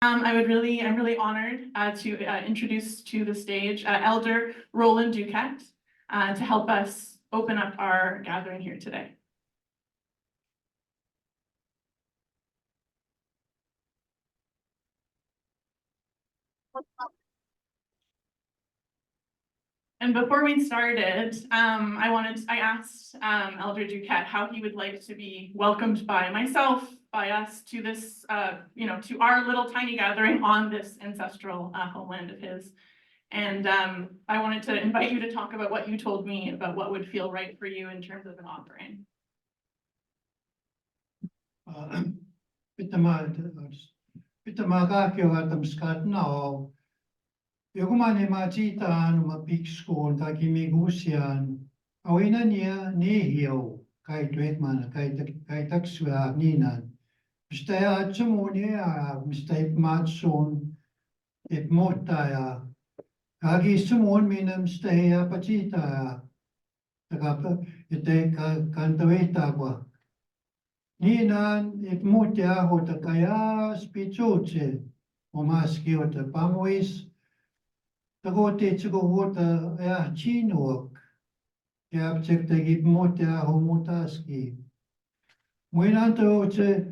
I'm really honored to introduce to the stage Elder Roland Duquette to help us open up our gathering here today. And before we started, I asked Elder Duquette how he would like to be welcomed by myself, by us to this, to our little tiny gathering on this ancestral homeland of his. And I wanted to invite you to talk about what you told me about what would feel right for you in terms of an offering. Yogumani majitan mapikskon kakimigusian awina niya nihio kay tuetman kay taksua ninan mistaya atsumonia mistay matson it motaya kagi sumon minam staya pachita takapa ite kantaweta kwa ninan it motia hota kaya spichoche omaski hota pamois Tagote chugota ya chinok ya chekta gib mota homotaski. Mwenanto che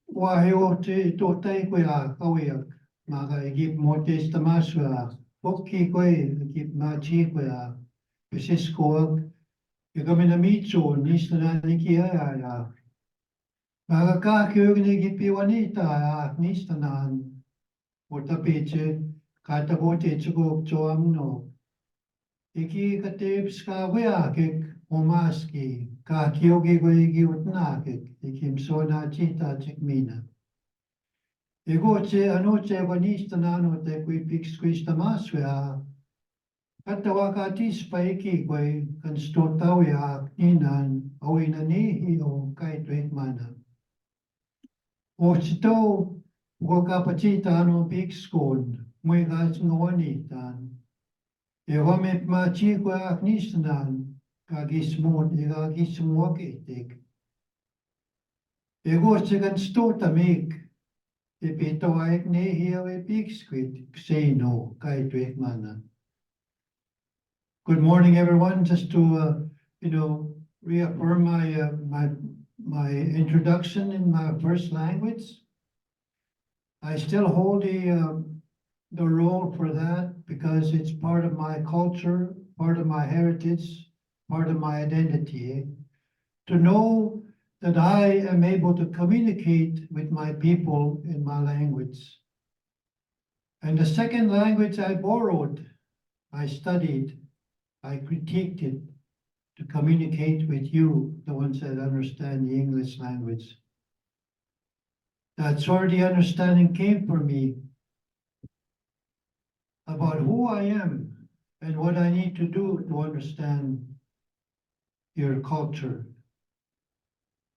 waheo che totai kwea kawiak maga gib motes tamaswa pokki kwe gib machi kwea pesiskoak yagamina mitso nisna nikia ya maga ka kyugne gib piwanita ya nisnan Portapeche Katagote Chugok Choamno. Iki Katibs Kawea Kik Omaski, Ka Kyogi Goigi Utnakik, Ikim Sona Chita Chikmina. Egoche Anoche Vanistanano te qui pix quista maswea. Katawakatis Paiki Gwe Kanstotawea Inan Awinani o Kaitwekmana. Ochito Wakapachita no pix code. Mwy gas ngonitan. Ewamet ma chikwa aknisnan kagismod kagismwakitik. Ego chigan stotamik. Epito aek nehio epixquit xeno kaitwek mana. Good morning, everyone. Just to reaffirm my introduction in my first language. I still hold the role for that because it's part of my culture, part of my heritage, part of my identity. To know that I am able to communicate with my people in my language. And the second language I borrowed, I studied, I critiqued it to communicate with you, the ones that understand the English language. That's where the understanding came for me about who I am and what I need to do to understand your culture.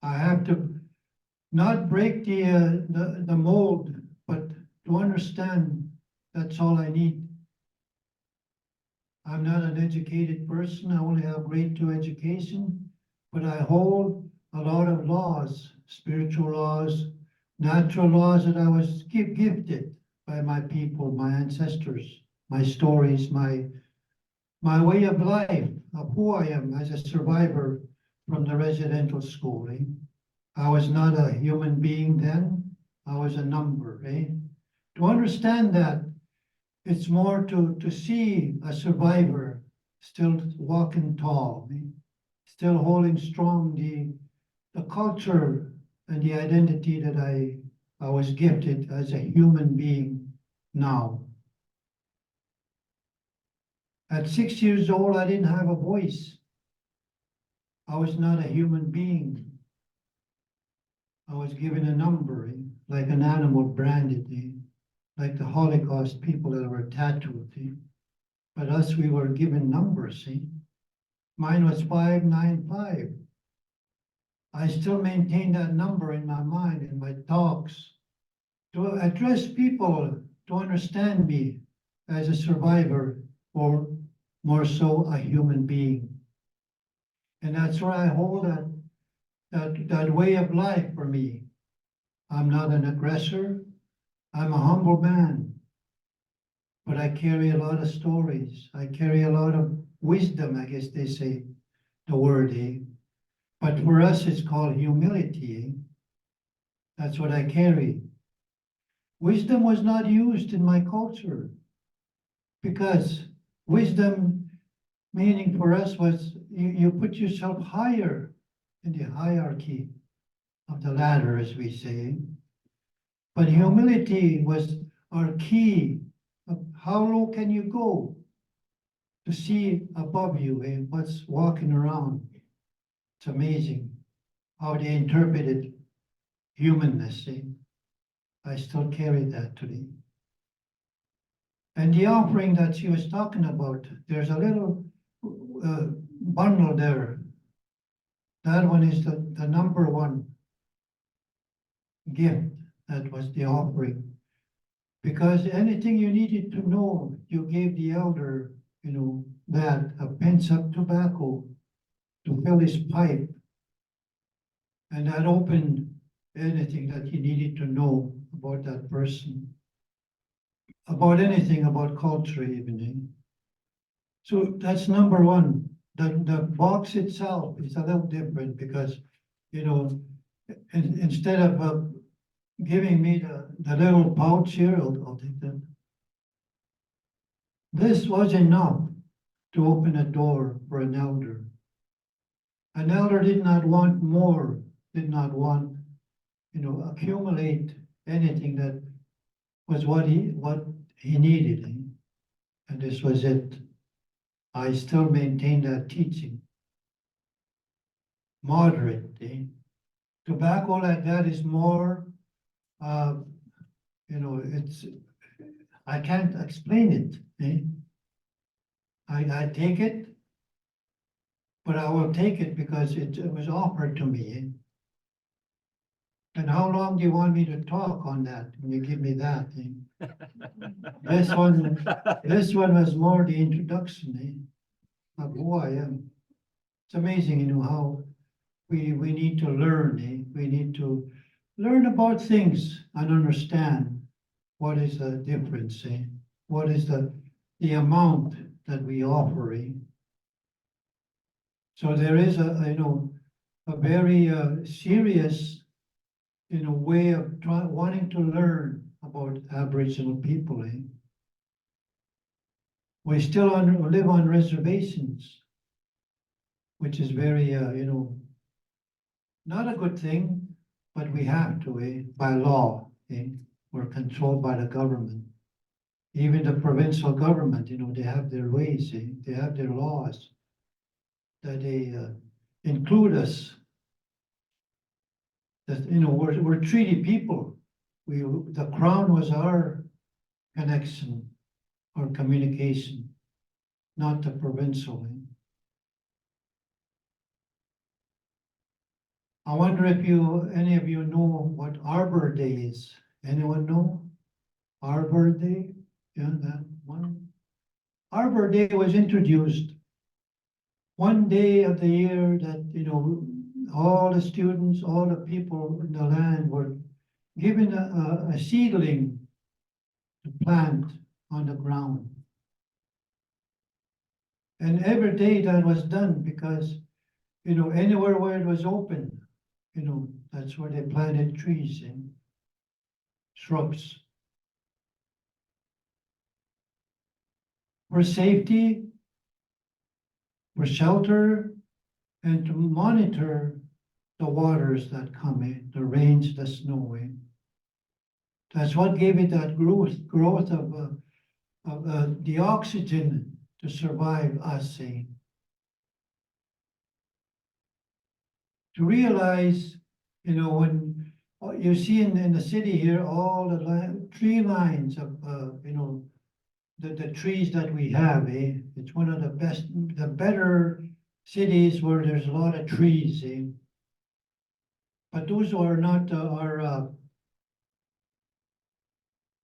I have to not break the mold, but to understand that's all I need. I'm not an educated person. I only have grade 2 education, but I hold a lot of laws, spiritual laws, natural laws that I was gifted by my people, my ancestors, my stories, my way of life, of who I am as a survivor from the residential school. I was not a human being then. I was a number. To understand that, it's more to see a survivor still walking tall, still holding strong the culture and the identity that I was gifted as a human being now. At 6 years old, I didn't have a voice. I was not a human being. I was given a number, like an animal branded, like the Holocaust people that were tattooed. But us, we were given numbers. Mine was 595. I still maintain that number in my mind, in my talks, to address people to understand me as a survivor or more so a human being. And that's where I hold that way of life for me. I'm not an aggressor. I'm a humble man, but I carry a lot of stories. I carry a lot of wisdom, I guess they say, the word, eh? But for us, it's called humility, eh? That's what I carry. Wisdom was not used in my culture because wisdom, meaning for us, was you put yourself higher in the hierarchy of the ladder, as we say. But humility was our key of how low can you go to see above you and what's walking around. It's amazing how they interpreted humanness. Eh? I still carry that today. And the offering that she was talking about, there's a little bundle there. That one is the number one gift. That was the offering. Because anything you needed to know, you gave the elder, that a pinch of tobacco to fill his pipe. And that opened anything that he needed to know about that person, about anything, about culture even. Eh? So that's number one. The box itself is a little different because, instead of giving me the little pouch here, I'll take that. This was enough to open a door for an elder. An elder did not want more, did not want, accumulate anything that was what he needed. Eh? And this was it. I still maintain that teaching. Moderate. Eh? Tobacco like that is more, it's, I can't explain it. Eh? I take it, but I will take it because it was offered to me. Eh? And how long do you want me to talk on that when you give me that? Eh? This one was more the introduction, eh, of who I am. It's amazing, how we need to learn, eh? We need to learn about things and understand what is the difference, eh? What is the amount that we offer, eh? So there is a very serious, way of wanting to learn about Aboriginal people, eh? We still live on reservations, which is very, not a good thing, but we have to, eh? By law, eh? We're controlled by the government. Even the provincial government, they have their ways, eh? They have their laws that they include us. That, we're treaty people. The crown was our connection, our communication, not the provincial. Eh? I wonder if any of you know what Arbor Day is. Anyone know? Arbor Day? Yeah, that one. Arbor Day was introduced one day of the year that, all the students, all the people in the land were given a seedling to plant on the ground. And every day that was done because, anywhere where it was open, that's where they planted trees and shrubs. For safety, for shelter, and to monitor the waters that come in, the rains, the snow in. That's what gave it that growth of the oxygen to survive us, eh? To realize, when you see in the city here, all the tree lines of, the trees that we have, eh? It's one of the better cities where there's a lot of trees, eh? But those are not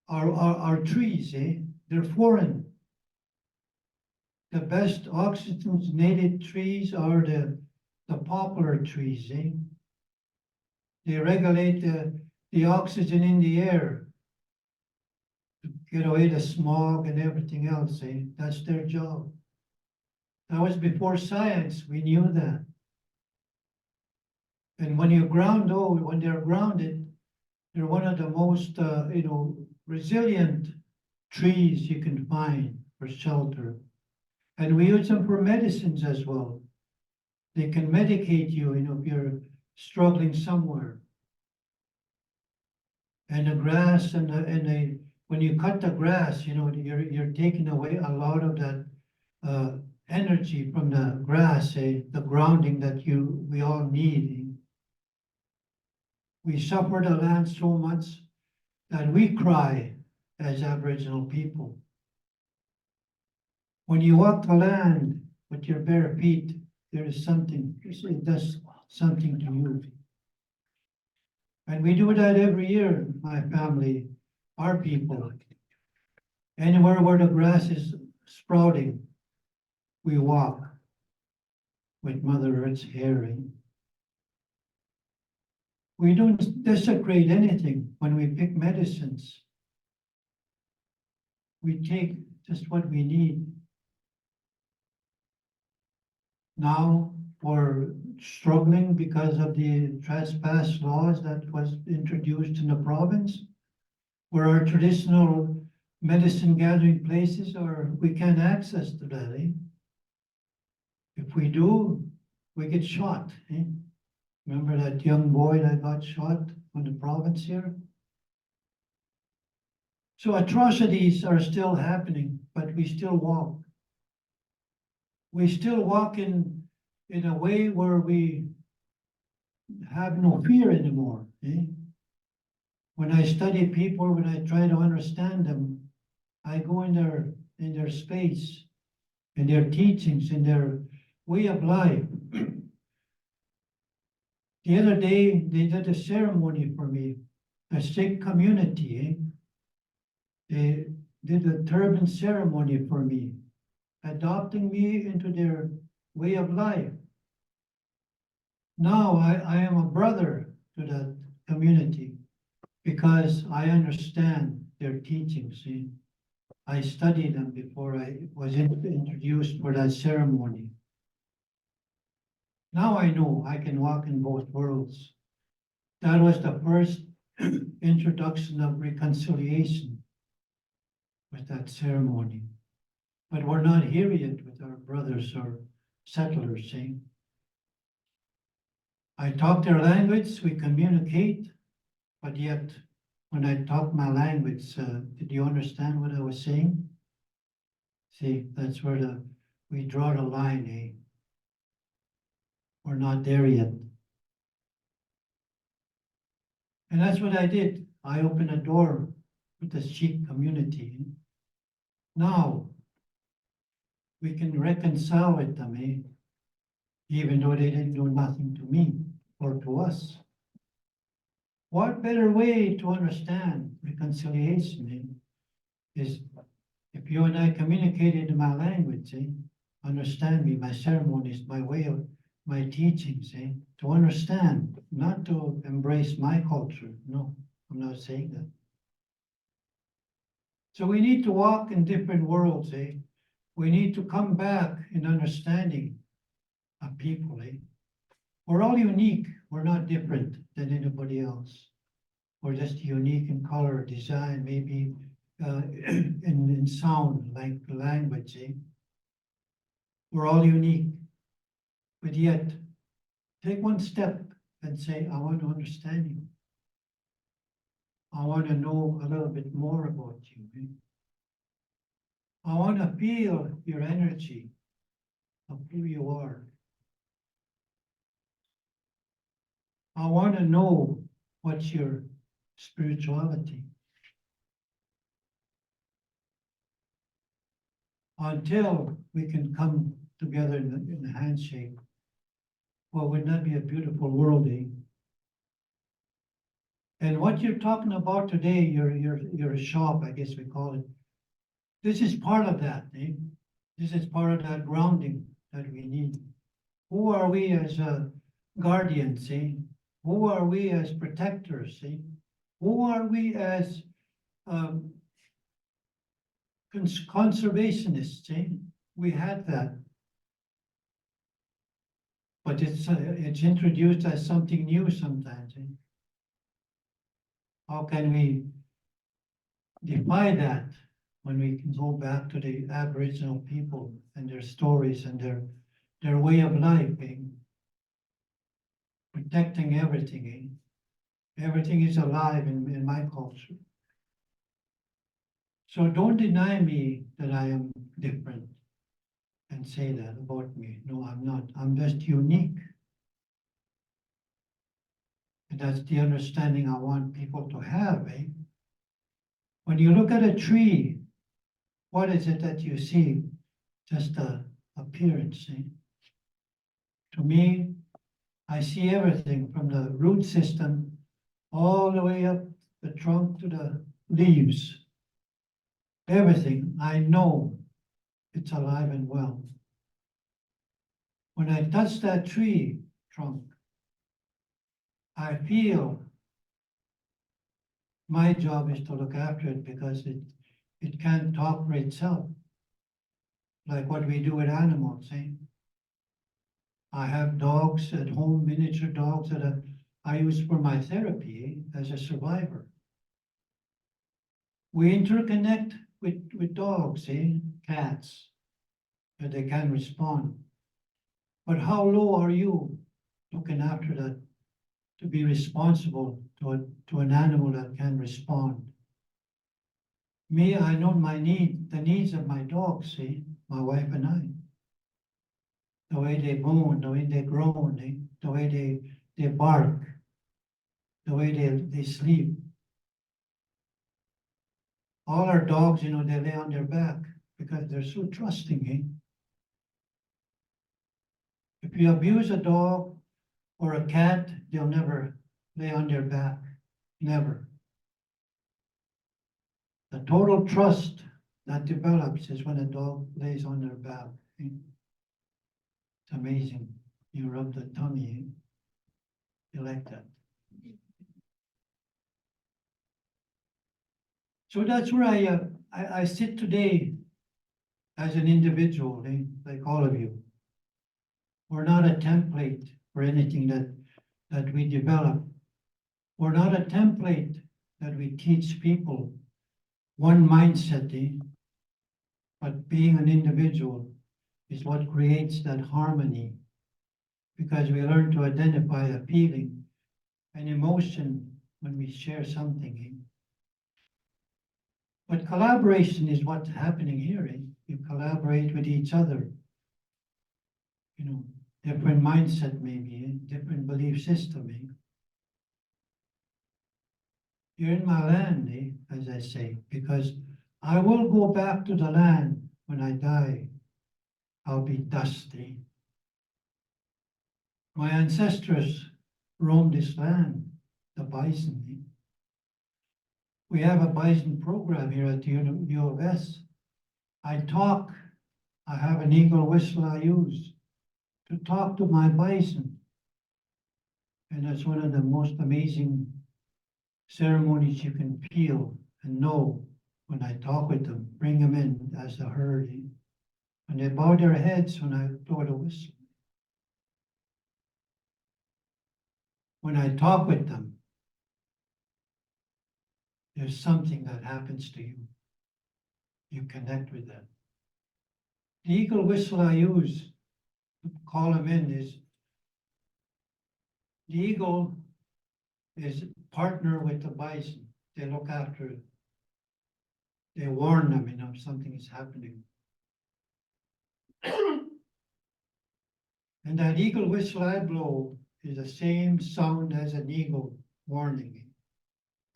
our trees, eh? They're foreign. The best oxygenated trees are the poplar trees, eh? They regulate the oxygen in the air. get away the smog and everything else, eh? That's their job. That was before science, we knew that. And when when they're grounded, they're one of the most, resilient trees you can find for shelter. And we use them for medicines as well. They can medicate you, if you're struggling somewhere. And the grass when you cut the grass, you're taking away a lot of that energy from the grass, the grounding that we all need. We suffer the land so much that we cry as Aboriginal people. When you walk the land with your bare feet, there is something, it does something to you. And we do that every year, my family, our people. Anywhere where the grass is sprouting, we walk with Mother Earth's hearing. We don't desecrate anything when we pick medicines. We take just what we need. Now we're struggling because of the trespass laws that was introduced in the province, where our traditional medicine gathering places we can't access to that. If we do, we get shot. Remember that young boy that got shot in the province here? So atrocities are still happening, but we still walk. We still walk in a way where we have no fear anymore. When I study people, when I try to understand them, I go in their space, in their teachings, in their way of life. The other day, they did a ceremony for me, a Sikh community. They did a turban ceremony for me, adopting me into their way of life. Now I am a brother to that community because I understand their teachings. I studied them before I was introduced for that ceremony. Now I know I can walk in both worlds. That was the first introduction of reconciliation with that ceremony. But we're not here yet with our brothers or settlers, I talk their language, we communicate, but yet when I talk my language, did you understand what I was saying? See, that's where we draw the line, We're not there yet. And that's what I did. I opened a door with the Sikh community. Now, we can reconcile with them, even though they didn't do nothing to me or to us. What better way to understand reconciliation is if you and I communicated in my language, understand me, my ceremonies, my way of my teachings, to understand, not to embrace my culture. No, I'm not saying that. So we need to walk in different worlds, We need to come back in understanding of people, We're all unique. We're not different than anybody else. We're just unique in color, design, maybe in sound, like the language, We're all unique. But yet, take one step and say, I want to understand you. I want to know a little bit more about you. I want to feel your energy of who you are. I want to know what's your spirituality. Until we can come together in a handshake. Well, wouldn't that be a beautiful world, And what you're talking about today, your shop, I guess we call it. This is part of that, This is part of that grounding that we need. Who are we as guardians, Who are we as protectors, Who are we as conservationists, eh? We had that. But it's introduced as something new sometimes, eh? How can we defy that when we can go back to the Aboriginal people and their stories and their way of life, eh? Protecting everything, eh? Everything is alive in my culture. So don't deny me that I am different and say that about me. No, I'm not. I'm just unique. And that's the understanding I want people to have, eh? When you look at a tree, what is it that you see? Just the appearance, eh? To me, I see everything from the root system all the way up the trunk to the leaves. Everything, I know it's alive and well. When I touch that tree trunk, I feel my job is to look after it because it can't talk for itself. Like what we do with animals, eh? I have dogs at home, miniature dogs that I use for my therapy, eh, as a survivor. We interconnect with dogs, eh? Cats, that they can respond. But how low are you looking after that to be responsible to an animal that can respond? Me, I know the needs of my dogs, see, my wife and I. The way they moan, the way they groan, the way they bark, the way they sleep. All our dogs, they lay on their back because they're so trusting, eh? If you abuse a dog or a cat, they'll never lay on their back. Never. The total trust that develops is when a dog lays on their back. Eh? It's amazing. You rub the tummy. Eh? You like that. So that's where I sit today as an individual, eh? Like all of you. We're not a template for anything that we develop. We're not a template that we teach people one mindset, eh? But being an individual is what creates that harmony, because we learn to identify a feeling, an emotion when we share something. Eh? But collaboration is what's happening here. Eh? You collaborate with each other. Different mindset maybe, eh? Different belief system. Eh? You're in my land, eh? As I say, because I will go back to the land when I die. I'll be dusty. My ancestors roamed this land, the bison. Eh? We have a bison program here at the U of S. I have an eagle whistle I use to talk to my bison. And that's one of the most amazing ceremonies you can feel and know when I talk with them, bring them in as a herd. Eh? And they bow their heads when I blow the whistle. When I talk with them, there's something that happens to you. You connect with them. The eagle whistle I use to call them in is the eagle is partner with the bison. They look after it. They warn them, if something is happening. And that eagle whistle I blow is the same sound as an eagle warning,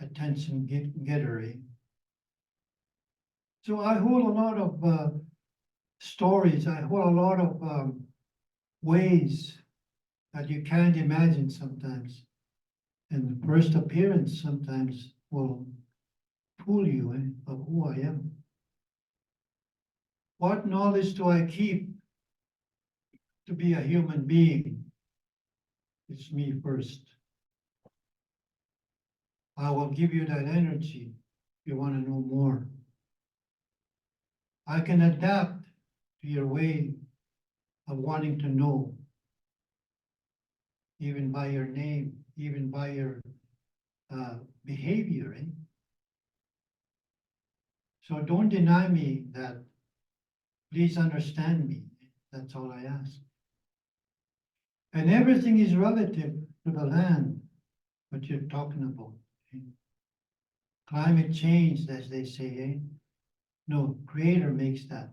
attention getter. Eh? So I hold a lot of stories. I hold a lot of ways that you can't imagine sometimes. And the first appearance sometimes will fool you of who I am. What knowledge do I keep to be a human being? It's me first. I will give you that energy if you want to know more. I can adapt to your way of wanting to know, even by your name, even by your behavior. Eh? So don't deny me that. Please understand me. That's all I ask. And everything is relative to the land, what you're talking about. Eh? Climate change, as they say, eh? No, Creator makes that,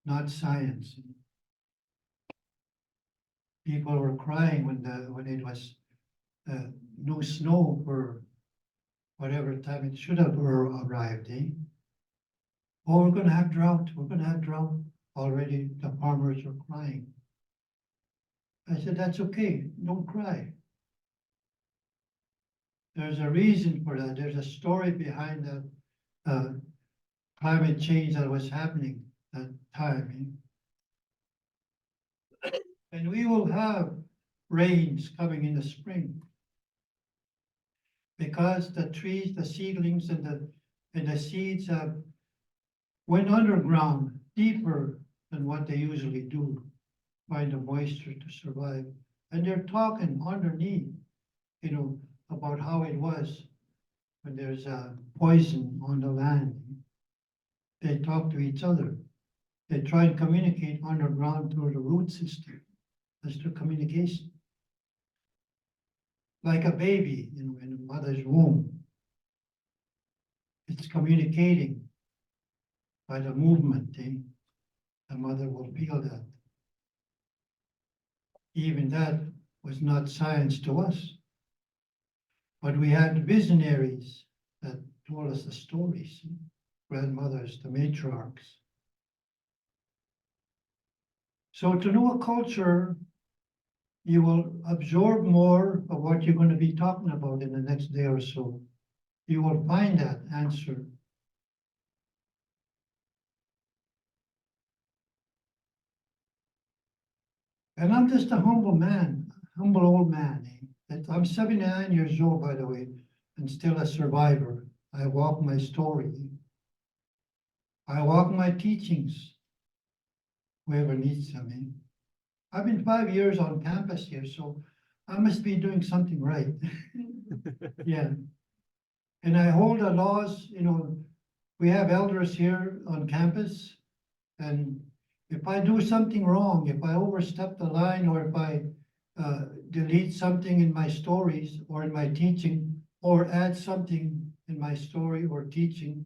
not science. People were crying when it was no snow for whatever time it should have arrived, eh? Oh, we're gonna have drought, we're gonna have drought. Already the farmers were crying. I said, that's okay, don't cry. There's a reason for that. There's a story behind that climate change that was happening that time. Eh? And we will have rains coming in the spring. Because the trees, the seedlings and the seeds have went underground deeper than what they usually do, find the moisture to survive. And they're talking underneath, about how it was when there's poison on the land. They talk to each other. They try and communicate underground through the root system. That's the communication. Like a baby, in a mother's womb. It's communicating by the movement. Eh? The mother will feel that. Even that was not science to us. But we had visionaries that told us the stories, grandmothers, the matriarchs. So to know a culture, you will absorb more of what you're going to be talking about in the next day or so. You will find that answer. And I'm just a humble man, humble old man. Eh? I'm 79 years old, by the way, and still a survivor. I walk my story. I walk my teachings. Whoever needs them. Eh? I've been 5 years on campus here, so I must be doing something right. Yeah. And I hold the laws, we have elders here on campus. And if I do something wrong, if I overstep the line, or if I delete something in my stories or in my teaching, or add something in my story or teaching,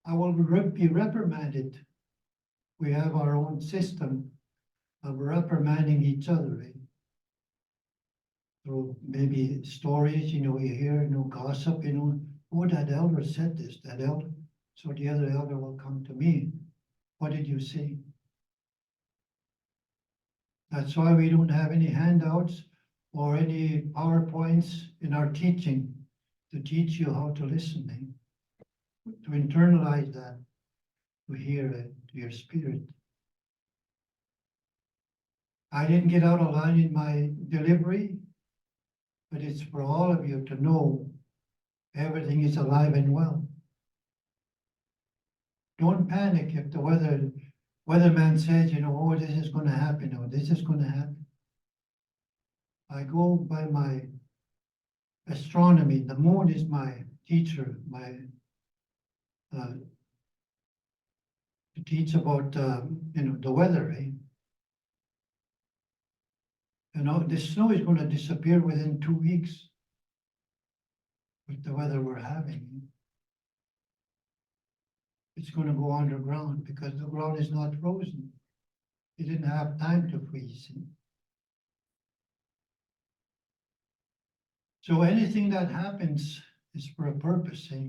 I will be reprimanded. We have our own system of reprimanding each other. Eh? So maybe stories, you hear, gossip, oh, that elder said this, that elder. So the other elder will come to me. What did you say? That's why we don't have any handouts or any PowerPoints in our teaching to teach you how to listen, to internalize that, to hear it, to your spirit. I didn't get out of line in my delivery, but it's for all of you to know everything is alive and well. Don't panic if the weatherman says, oh, this is going to happen, or this is going to happen. I go by my astronomy. The moon is my teacher, to teach about, the weather, eh? The snow is going to disappear within 2 weeks with the weather we're having. It's going to go underground because the ground is not frozen. It didn't have time to freeze. So anything that happens is for a purpose. Eh?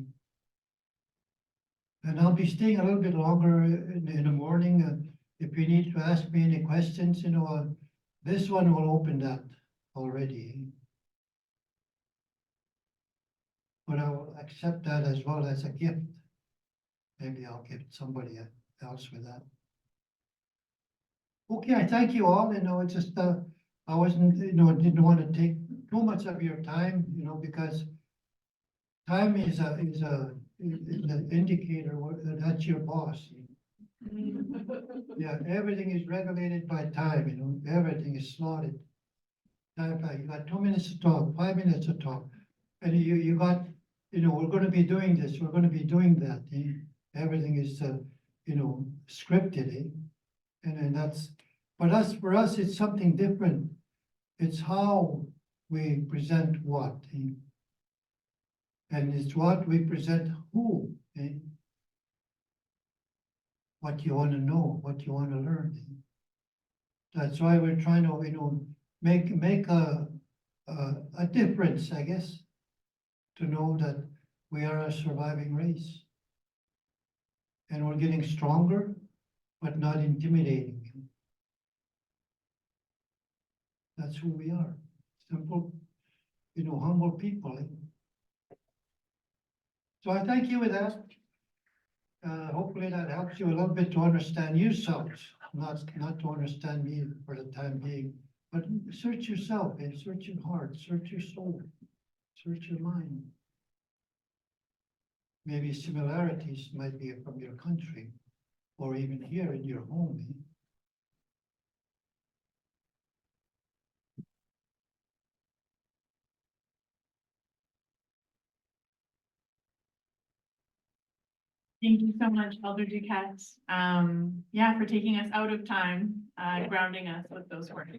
And I'll be staying a little bit longer in the morning. If you need to ask me any questions, this one will open that already. Eh? But I will accept that as well as a gift. Maybe I'll give somebody else with that. Okay, I thank you all. It's just I wasn't, didn't want to take too much of your time, because time is the indicator, that's your boss. Yeah, everything is regulated by time, everything is slotted. You got 2 minutes to talk, 5 minutes to talk, and you got, we're gonna be doing this, we're gonna be doing that, everything is, scripted, And then for us, it's something different. It's how we present what, And it's what we present who, What you wanna know, what you wanna learn. That's why we're trying to, make a difference, I guess. To know that we are a surviving race. And we're getting stronger, but not intimidating. That's who we are. Simple, humble people. So I thank you with that. Hopefully that helps you a little bit to understand yourselves, not to understand me for the time being. But search yourself and search your heart, search your soul, search your mind. Maybe similarities might be from your country or even here in your home. Thank you so much, Elder Duquette. Yeah, for taking us out of time, grounding us with those words.